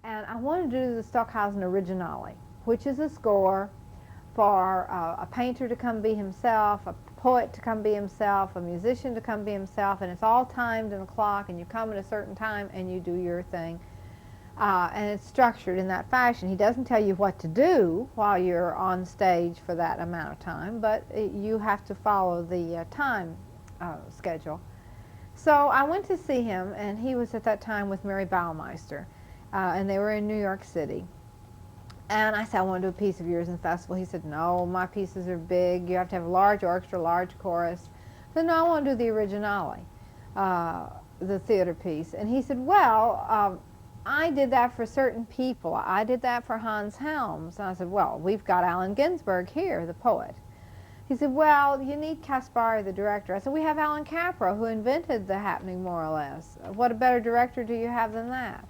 and I wanted to do the Stockhausen Originale, which is a score for a painter to come be himself, a poet to come be himself, a musician to come be himself, and it's all timed in a clock, and you come at a certain time and you do your thing. And it's structured in that fashion. He doesn't tell you what to do while you're on stage for that amount of time, but you have to follow the time schedule. So I went to see him, and he was at that time with Mary Baumeister, and they were in New York City. And I said, I want to do a piece of yours in the festival. He said, no, my pieces are big. You have to have a large orchestra, large chorus. I said, no, I want to do the Originale, the theater piece. And he said, well, I did that for certain people. I did that for Hans Helms. And I said, well, we've got Allen Ginsberg here, the poet. He said, well, you need Caspari, the director. I said, we have Alan Capro, who invented the happening, more or less. What a better director do you have than that?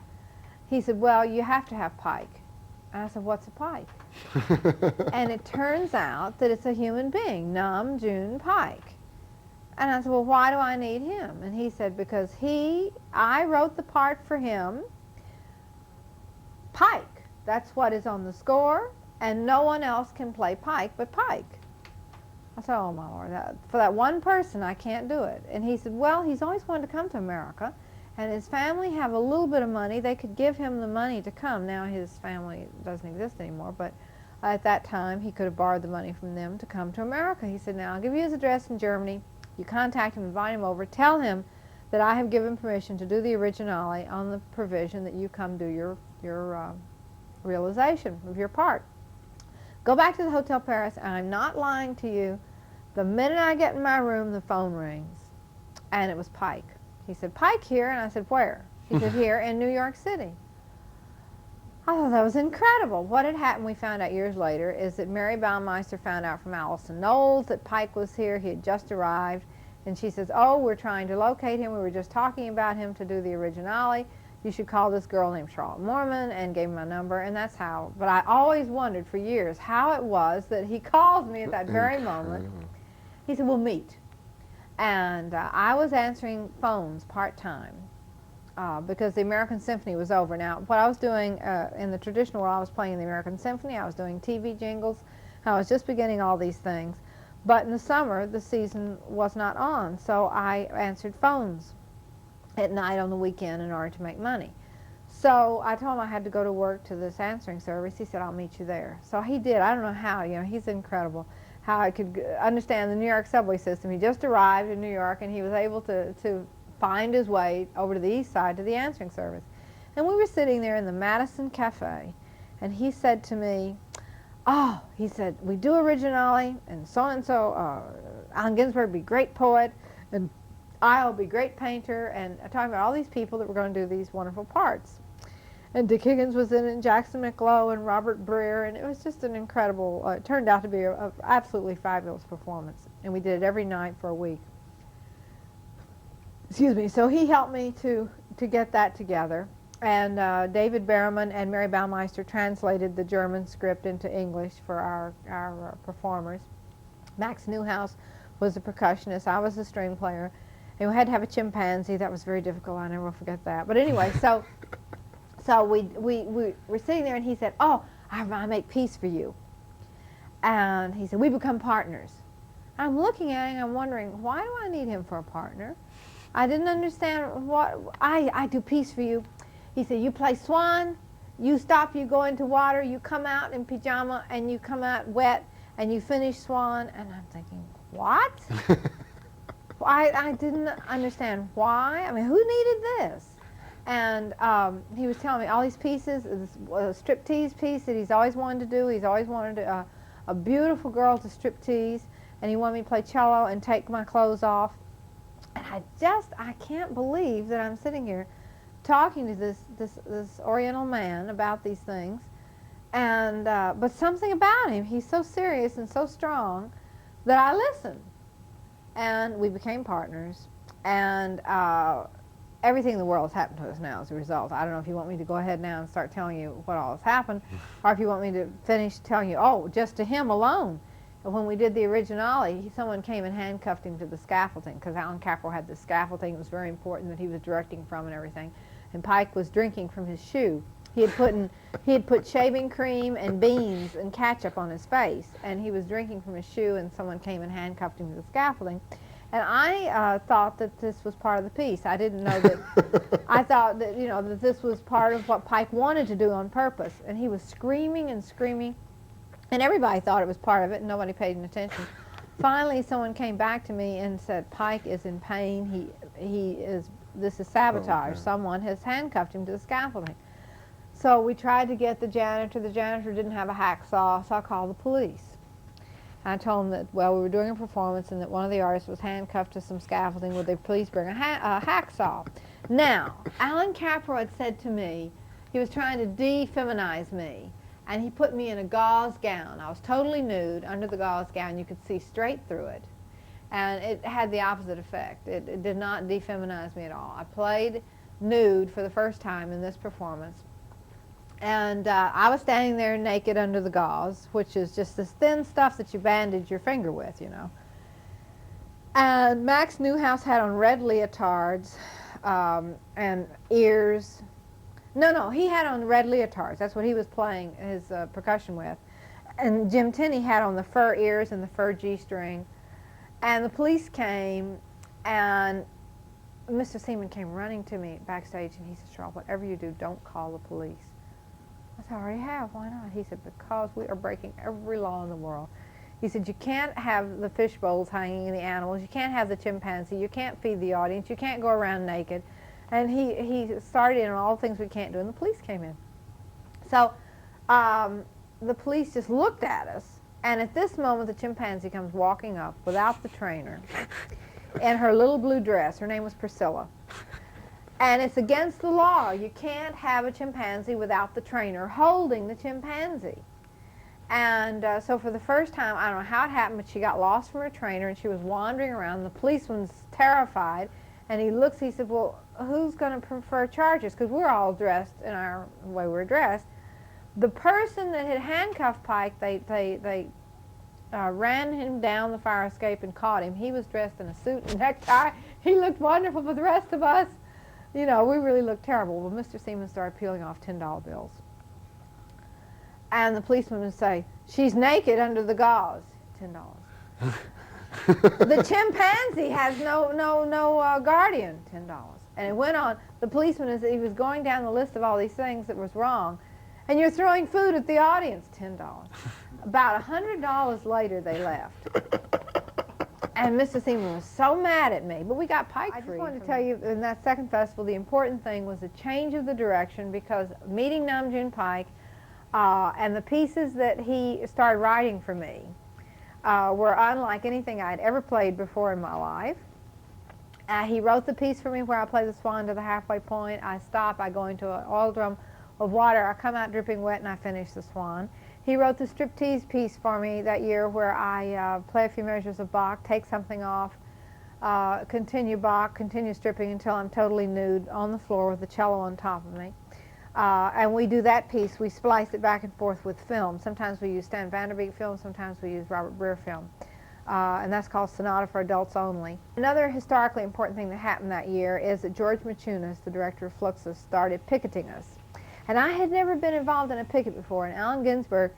He said, well, you have to have Paik. And I said, what's a Paik? And it turns out that it's a human being, Nam June Paik. And I said, well, why do I need him? And he said, because I wrote the part for him, Paik. That's what is on the score, and no one else can play Paik but Paik. I said, oh, my Lord, for that one person, I can't do it. And he said, well, he's always wanted to come to America, and his family have a little bit of money. They could give him the money to come. Now his family doesn't exist anymore, but at that time, he could have borrowed the money from them to come to America. He said, now, I'll give you his address in Germany. You contact him, invite him over. Tell him that I have given permission to do the Originale on the provision that you come do your realization of your part. Go back to the Hotel Paris, and I'm not lying to you. The minute I get in my room, the phone rings, and it was Paik. He said, Paik here, and I said, where? He said, here in New York City. I thought that was incredible. What had happened, we found out years later, is that Mary Baumeister found out from Allison Knowles that Paik was here. He had just arrived, and she says, oh, we're trying to locate him. We were just talking about him to do the Originale. You should call this girl named Charlotte Moorman, and gave him my number, and that's how. But I always wondered for years how it was that he called me at that very moment. He said, we'll meet. And I was answering phones part-time because the American Symphony was over. Now, what I was doing in the traditional world, I was playing the American Symphony, I was doing TV jingles, I was just beginning all these things. But in the summer, the season was not on, so I answered phones at night on the weekend in order to make money. So I told him I had to go to work to this answering service. He said, I'll meet you there. So he did. I don't know how, he's incredible, how I could understand the New York subway system. He just arrived in New York, and he was able to find his way over to the east side to the answering service. And we were sitting there in the Madison Cafe, and he said to me, oh, he said, we do Originale, and so-and-so, Allen Ginsberg be great poet, and I'll be great painter, and talking about all these people that were going to do these wonderful parts. And Dick Higgins was in it, and Jackson McLough, and Robert Breer, and it was just an incredible, it turned out to be an absolutely fabulous performance. And we did it every night for a week. Excuse me. So he helped me to get that together. And David Berriman and Mary Baumeister translated the German script into English for our performers. Max Newhouse was the percussionist. I was the string player. And we had to have a chimpanzee. That was very difficult. I never will forget that. But anyway, so we were sitting there, and he said, oh, I make peace for you. And he said, we become partners. I'm looking at him, I'm wondering, why do I need him for a partner? I didn't understand what, I do peace for you. He said, you play swan, you stop, you go into water, you come out in pajama, and you come out wet, and you finish swan. And I'm thinking, what? I didn't understand why. I mean, who needed this? And he was telling me all these pieces, this striptease piece that he's always wanted to do. He's always wanted a beautiful girl to striptease, and he wanted me to play cello and take my clothes off. And I can't believe that I'm sitting here talking to this Oriental man about these things. And but something about him, he's so serious and so strong that I listened. And we became partners, and everything in the world has happened to us now as a result. I don't know if you want me to go ahead now and start telling you what all has happened, or if you want me to finish telling you, oh, just to him alone. When we did the Originale, someone came and handcuffed him to the scaffolding, because Alan Capro had the scaffolding. It was very important that he was directing from and everything. And Paik was drinking from his shoe. He had put shaving cream and beans and ketchup on his face, and he was drinking from his shoe, and someone came and handcuffed him to the scaffolding. And I thought that this was part of the piece. I didn't know that. I thought that, you know, that this was part of what Pike wanted to do on purpose. And he was screaming and screaming, and everybody thought it was part of it, and nobody paid any attention. Finally, someone came back to me and said, Pike is in pain. This is sabotage. Okay. Someone has handcuffed him to the scaffolding. So we tried to get the janitor. The janitor didn't have a hacksaw, so I called the police. I told them that, well, we were doing a performance and that one of the artists was handcuffed to some scaffolding. Would they please bring a hacksaw? Now, Alan Capro had said to me, he was trying to de-feminize me, and he put me in a gauze gown. I was totally nude under the gauze gown. You could see straight through it. And it had the opposite effect. It did not de-feminize me at all. I played nude for the first time in this performance. And I was standing there naked under the gauze, which is just this thin stuff that you bandage your finger with, you know. And Max Newhouse had on red leotards and ears. No, he had on red leotards. That's what he was playing his percussion with. And Jim Tenney had on the fur ears and the fur G-string. And the police came, and Mr. Seaman came running to me backstage, and he said, Cheryl, whatever you do, don't call the police. I said, I already have. Why not? He said, because we are breaking every law in the world. He said, you can't have the fish bowls hanging in the animals. You can't have the chimpanzee. You can't feed the audience. You can't go around naked. And he started in all the things we can't do, and the police came in. So the police just looked at us, and at this moment, the chimpanzee comes walking up without the trainer in her little blue dress. Her name was Priscilla. And it's against the law. You can't have a chimpanzee without the trainer holding the chimpanzee. And so for the first time, I don't know how it happened, but she got lost from her trainer, and she was wandering around. The policeman's terrified, and he looks, he said, well, who's going to prefer charges? Because we're all dressed in our way we're dressed. The person that had handcuffed Pike, they ran him down the fire escape and caught him. He was dressed in a suit and necktie. He looked wonderful, but the rest of us, you know, we really looked terrible. Well, Mr. Seaman started peeling off $10 bills. And the policeman would say, she's naked under the gauze. $10. The chimpanzee has no guardian. $10. And it went on. The policeman, as he was going down the list of all these things that was wrong, and you're throwing food at the audience, $10. About $100 later, they left. And Mr. Seaman was so mad at me, but we got Pike free. I just wanted to tell you, in that second festival, the important thing was a change of the direction, because meeting Nam June Paik and the pieces that he started writing for me were unlike anything I'd ever played before in my life. He wrote the piece for me where I play the swan to the halfway point. I stop, I go into an oil drum of water, I come out dripping wet, and I finish the swan. He wrote the striptease piece for me that year where I play a few measures of Bach, take something off, continue Bach, continue stripping until I'm totally nude on the floor with the cello on top of me. And we do that piece. We splice it back and forth with film. Sometimes we use Stan Vanderbeek film, sometimes we use Robert Breer film. And that's called Sonata for Adults Only. Another historically important thing that happened that year is that George Maciunas, the director of Fluxus, started picketing us. And I had never been involved in a picket before, and Allen Ginsberg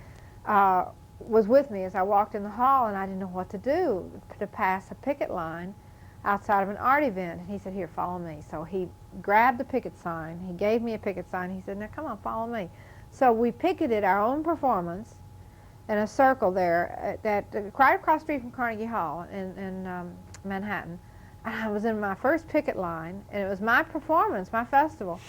was with me as I walked in the hall, and I didn't know what to do to pass a picket line outside of an art event. And he said, here, follow me. So he grabbed the picket sign. He gave me a picket sign. He said, now come on, follow me. So we picketed our own performance in a circle there right across the street from Carnegie Hall in Manhattan. And I was in my first picket line, and it was my performance, my festival.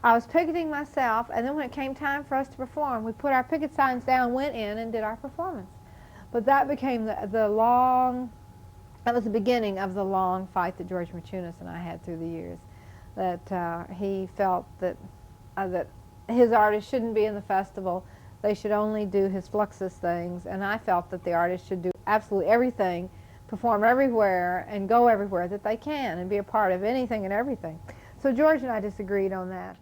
I was picketing myself, and then when it came time for us to perform, we put our picket signs down, went in, and did our performance. But that became that was the beginning of the long fight that George Maciunas and I had through the years. That he felt that his artists shouldn't be in the festival. They should only do his Fluxus things, and I felt that the artists should do absolutely everything, perform everywhere, and go everywhere that they can, and be a part of anything and everything. So George and I disagreed on that.